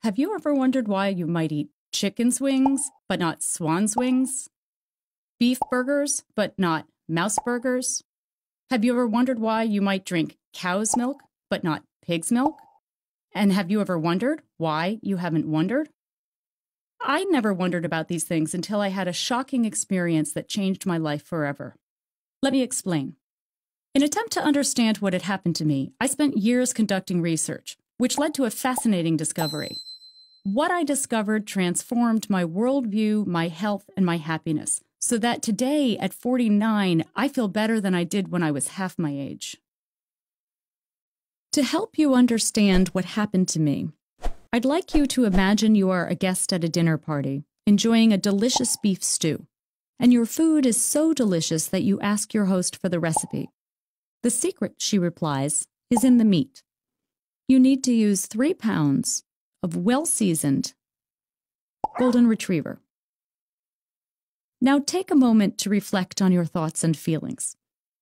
Have you ever wondered why you might eat chicken's wings, but not swan's wings? Beef burgers, but not mouse burgers? Have you ever wondered why you might drink cow's milk, but not pig's milk? And have you ever wondered why you haven't wondered? I never wondered about these things until I had a shocking experience that changed my life forever. Let me explain. In an attempt to understand what had happened to me, I spent years conducting research, which led to a fascinating discovery. What I discovered transformed my worldview, my health, and my happiness, so that today, at 49, I feel better than I did when I was half my age. To help you understand what happened to me, I'd like you to imagine you are a guest at a dinner party, enjoying a delicious beef stew, and your food is so delicious that you ask your host for the recipe. The secret, she replies, is in the meat. You need to use 3 pounds of well-seasoned golden retriever. Now take a moment to reflect on your thoughts and feelings.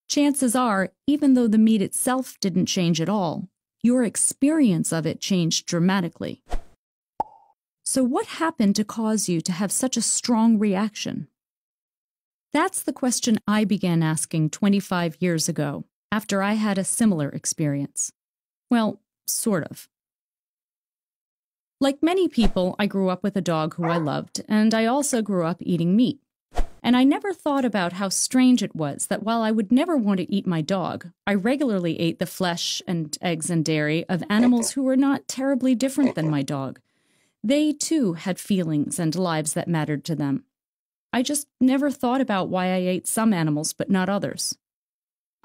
Chances are, even though the meat itself didn't change at all, your experience of it changed dramatically. So what happened to cause you to have such a strong reaction? That's the question I began asking 25 years ago, after I had a similar experience. Well, sort of. Like many people, I grew up with a dog who I loved, and I also grew up eating meat. And I never thought about how strange it was that while I would never want to eat my dog, I regularly ate the flesh and eggs and dairy of animals who were not terribly different than my dog. They, too, had feelings and lives that mattered to them. I just never thought about why I ate some animals but not others.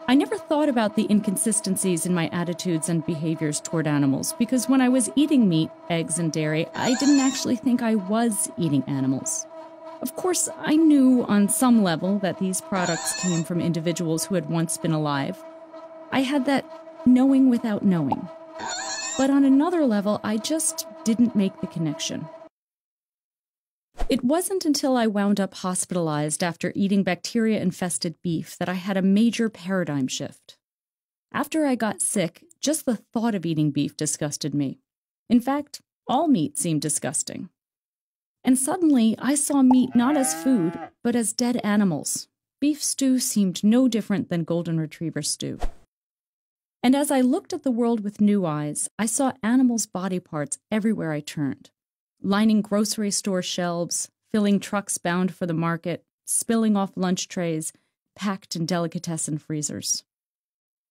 I never thought about the inconsistencies in my attitudes and behaviors toward animals because when I was eating meat, eggs, and dairy, I didn't actually think I was eating animals. Of course, I knew on some level that these products came from individuals who had once been alive. I had that knowing without knowing. But on another level, I just didn't make the connection. It wasn't until I wound up hospitalized after eating bacteria-infested beef that I had a major paradigm shift. After I got sick, just the thought of eating beef disgusted me. In fact, all meat seemed disgusting. And suddenly, I saw meat not as food, but as dead animals. Beef stew seemed no different than golden retriever stew. And as I looked at the world with new eyes, I saw animals' body parts everywhere I turned, lining grocery store shelves, filling trucks bound for the market, spilling off lunch trays, packed in delicatessen freezers.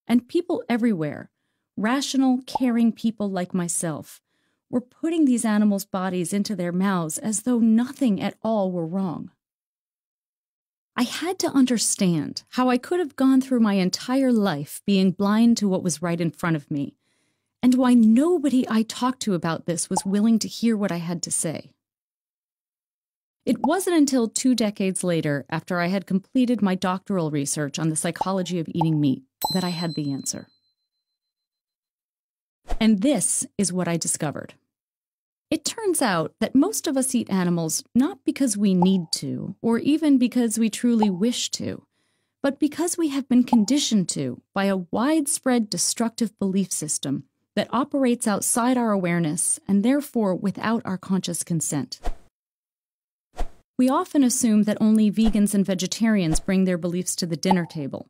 And people everywhere, rational, caring people like myself, were putting these animals' bodies into their mouths as though nothing at all were wrong. I had to understand how I could have gone through my entire life being blind to what was right in front of me, and why nobody I talked to about this was willing to hear what I had to say. It wasn't until 2 decades later, after I had completed my doctoral research on the psychology of eating meat, that I had the answer. And this is what I discovered. It turns out that most of us eat animals not because we need to, or even because we truly wish to, but because we have been conditioned to by a widespread destructive belief system that operates outside our awareness and therefore without our conscious consent. We often assume that only vegans and vegetarians bring their beliefs to the dinner table.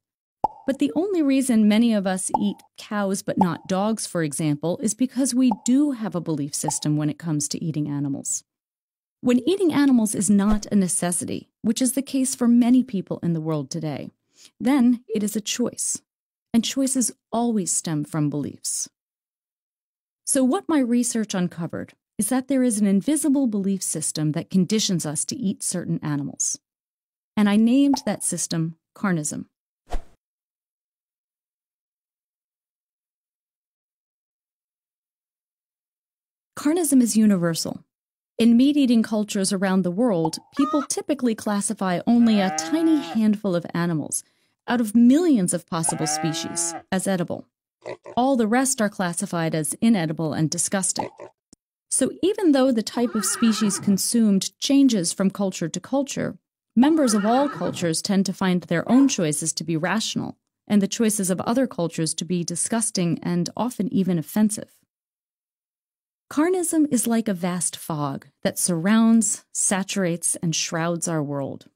But the only reason many of us eat cows but not dogs, for example, is because we do have a belief system when it comes to eating animals. When eating animals is not a necessity, which is the case for many people in the world today, then it is a choice. And choices always stem from beliefs. So what my research uncovered is that there is an invisible belief system that conditions us to eat certain animals. And I named that system carnism. Carnism is universal. In meat-eating cultures around the world, people typically classify only a tiny handful of animals, out of millions of possible species, as edible. All the rest are classified as inedible and disgusting. So even though the type of species consumed changes from culture to culture, members of all cultures tend to find their own choices to be rational, and the choices of other cultures to be disgusting and often even offensive. Carnism is like a vast fog that surrounds, saturates, and shrouds our world.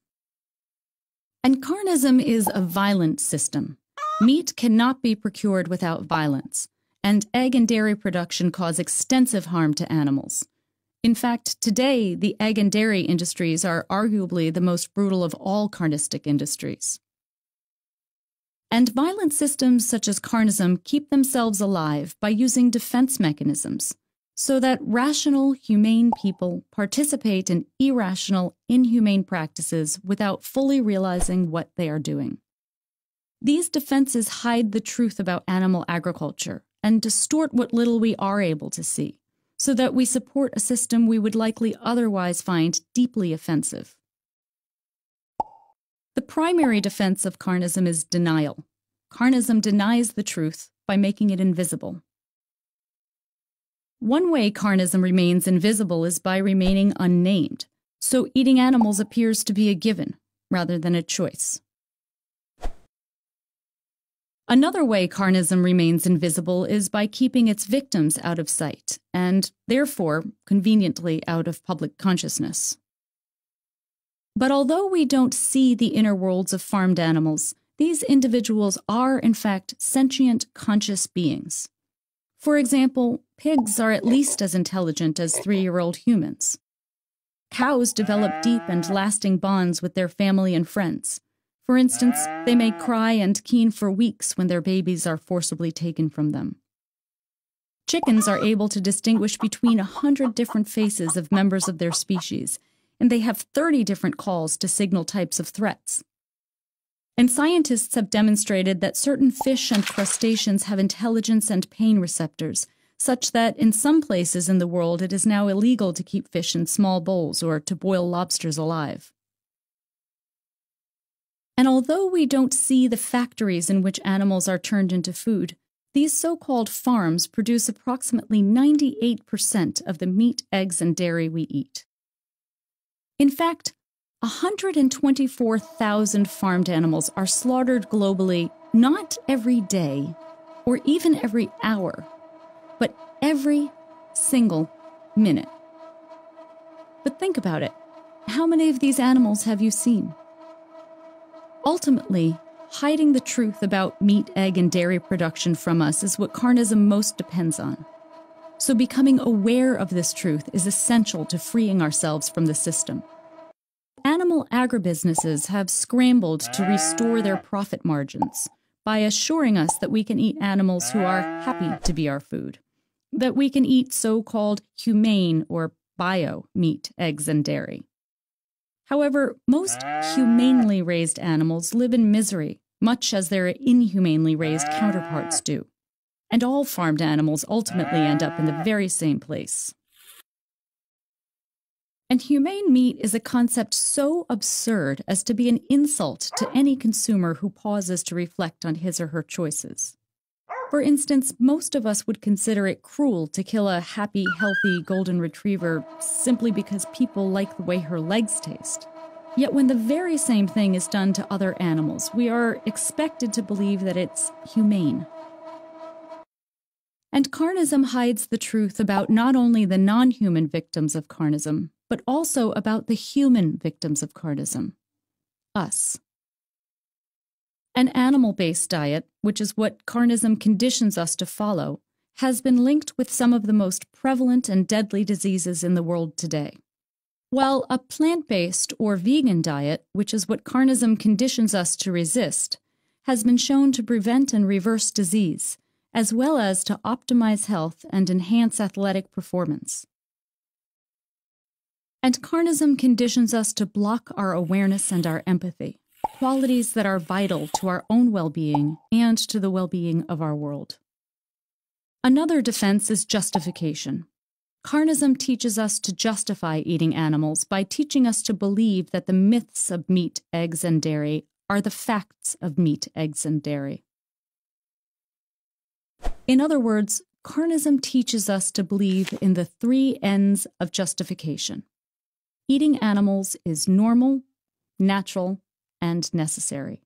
And carnism is a violent system. Meat cannot be procured without violence, and egg and dairy production cause extensive harm to animals. In fact, today, the egg and dairy industries are arguably the most brutal of all carnistic industries. And violent systems such as carnism keep themselves alive by using defense mechanisms, so that rational, humane people participate in irrational, inhumane practices without fully realizing what they are doing. These defenses hide the truth about animal agriculture and distort what little we are able to see, so that we support a system we would likely otherwise find deeply offensive. The primary defense of carnism is denial. Carnism denies the truth by making it invisible. One way carnism remains invisible is by remaining unnamed, so eating animals appears to be a given rather than a choice. Another way carnism remains invisible is by keeping its victims out of sight, and therefore, conveniently, out of public consciousness. But although we don't see the inner worlds of farmed animals, these individuals are, in fact, sentient, conscious beings. For example, pigs are at least as intelligent as 3-year-old humans. Cows develop deep and lasting bonds with their family and friends. For instance, they may cry and keen for weeks when their babies are forcibly taken from them. Chickens are able to distinguish between 100 different faces of members of their species, and they have 30 different calls to signal types of threats. And scientists have demonstrated that certain fish and crustaceans have intelligence and pain receptors, such that in some places in the world it is now illegal to keep fish in small bowls or to boil lobsters alive. And although we don't see the factories in which animals are turned into food, these so-called farms produce approximately 98% of the meat, eggs, and dairy we eat. In fact, 124,000 farmed animals are slaughtered globally not every day or even every hour, but every single minute. But think about it. How many of these animals have you seen? Ultimately, hiding the truth about meat, egg, and dairy production from us is what carnism most depends on. So becoming aware of this truth is essential to freeing ourselves from the system. Animal agribusinesses have scrambled to restore their profit margins by assuring us that we can eat animals who are happy to be our food, that we can eat so-called humane or bio meat, eggs, and dairy. However, most humanely raised animals live in misery, much as their inhumanely raised counterparts do. And all farmed animals ultimately end up in the very same place. And humane meat is a concept so absurd as to be an insult to any consumer who pauses to reflect on his or her choices. For instance, most of us would consider it cruel to kill a happy, healthy golden retriever simply because people like the way her legs taste. Yet when the very same thing is done to other animals, we are expected to believe that it's humane. And carnism hides the truth about not only the non-human victims of carnism, but also about the human victims of carnism, us. An animal-based diet, which is what carnism conditions us to follow, has been linked with some of the most prevalent and deadly diseases in the world today. While a plant-based or vegan diet, which is what carnism conditions us to resist, has been shown to prevent and reverse disease, as well as to optimize health and enhance athletic performance. And carnism conditions us to block our awareness and our empathy, qualities that are vital to our own well-being and to the well-being of our world. Another defense is justification. Carnism teaches us to justify eating animals by teaching us to believe that the myths of meat, eggs, and dairy are the facts of meat, eggs, and dairy. In other words, carnism teaches us to believe in the 3 N's of justification. Eating animals is normal, natural, and necessary.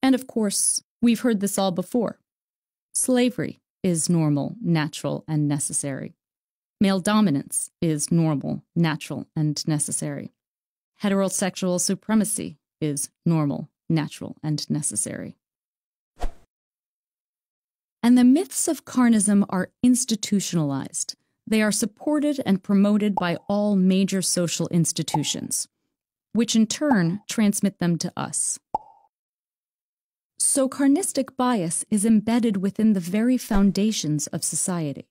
And of course, we've heard this all before. Slavery is normal, natural, and necessary. Male dominance is normal, natural, and necessary. Heterosexual supremacy is normal, natural, and necessary. And the myths of carnism are institutionalized. They are supported and promoted by all major social institutions, which in turn transmit them to us. So carnistic bias is embedded within the very foundations of society.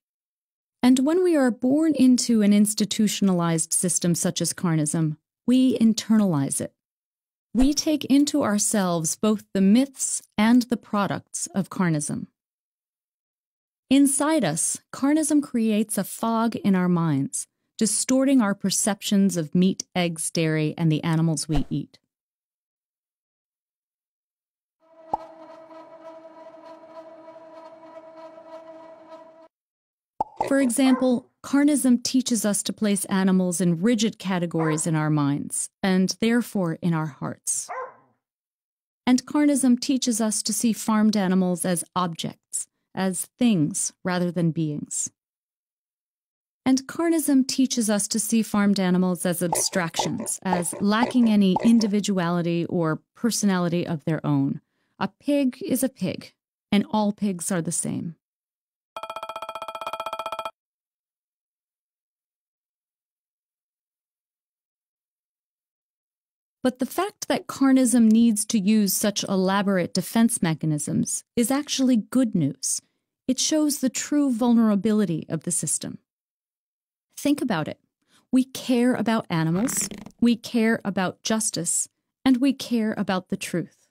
And when we are born into an institutionalized system such as carnism, we internalize it. We take into ourselves both the myths and the products of carnism. Inside us, carnism creates a fog in our minds, distorting our perceptions of meat, eggs, dairy, and the animals we eat. For example, carnism teaches us to place animals in rigid categories in our minds, and therefore in our hearts. And carnism teaches us to see farmed animals as objects, as things rather than beings. And carnism teaches us to see farmed animals as abstractions, as lacking any individuality or personality of their own. A pig is a pig, and all pigs are the same. But the fact that carnism needs to use such elaborate defense mechanisms is actually good news. It shows the true vulnerability of the system. Think about it. We care about animals, we care about justice, and we care about the truth.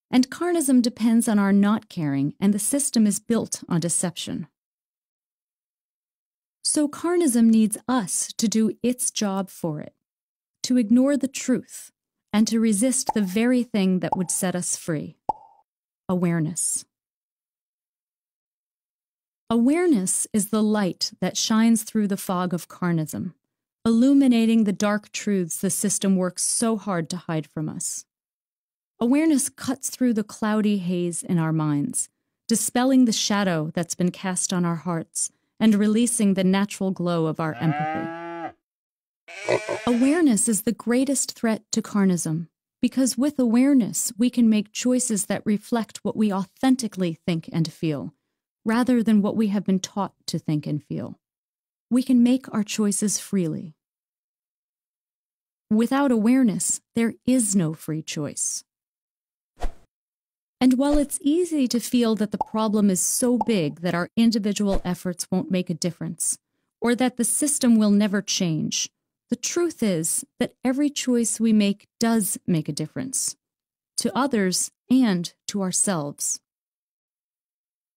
And carnism depends on our not caring, and the system is built on deception. So carnism needs us to do its job for it, to ignore the truth, and to resist the very thing that would set us free: awareness. Awareness is the light that shines through the fog of carnism, illuminating the dark truths the system works so hard to hide from us. Awareness cuts through the cloudy haze in our minds, dispelling the shadow that's been cast on our hearts and releasing the natural glow of our empathy. Awareness is the greatest threat to carnism, because with awareness, we can make choices that reflect what we authentically think and feel, rather than what we have been taught to think and feel. We can make our choices freely. Without awareness, there is no free choice. And while it's easy to feel that the problem is so big that our individual efforts won't make a difference, or that the system will never change, the truth is that every choice we make does make a difference, to others and to ourselves.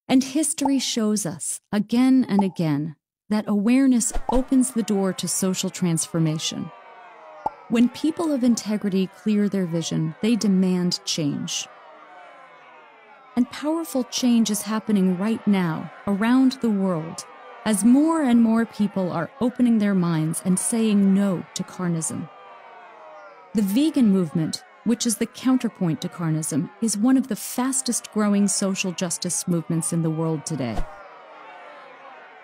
And history shows us, again and again, that awareness opens the door to social transformation. When people of integrity clear their vision, they demand change. And powerful change is happening right now, around the world, as more and more people are opening their minds and saying no to carnism. The vegan movement, which is the counterpoint to carnism, is one of the fastest-growing social justice movements in the world today.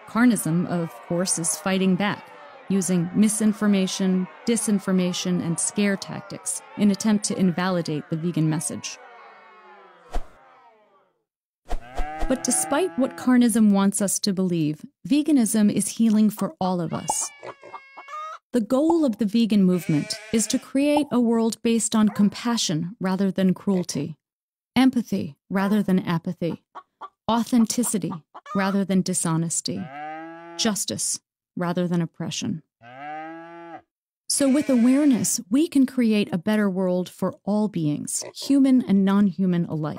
Carnism, of course, is fighting back, using misinformation, disinformation, and scare tactics in an attempt to invalidate the vegan message. But despite what carnism wants us to believe, veganism is healing for all of us. The goal of the vegan movement is to create a world based on compassion rather than cruelty, empathy rather than apathy, authenticity rather than dishonesty, justice rather than oppression. So with awareness, we can create a better world for all beings, human and non-human alike.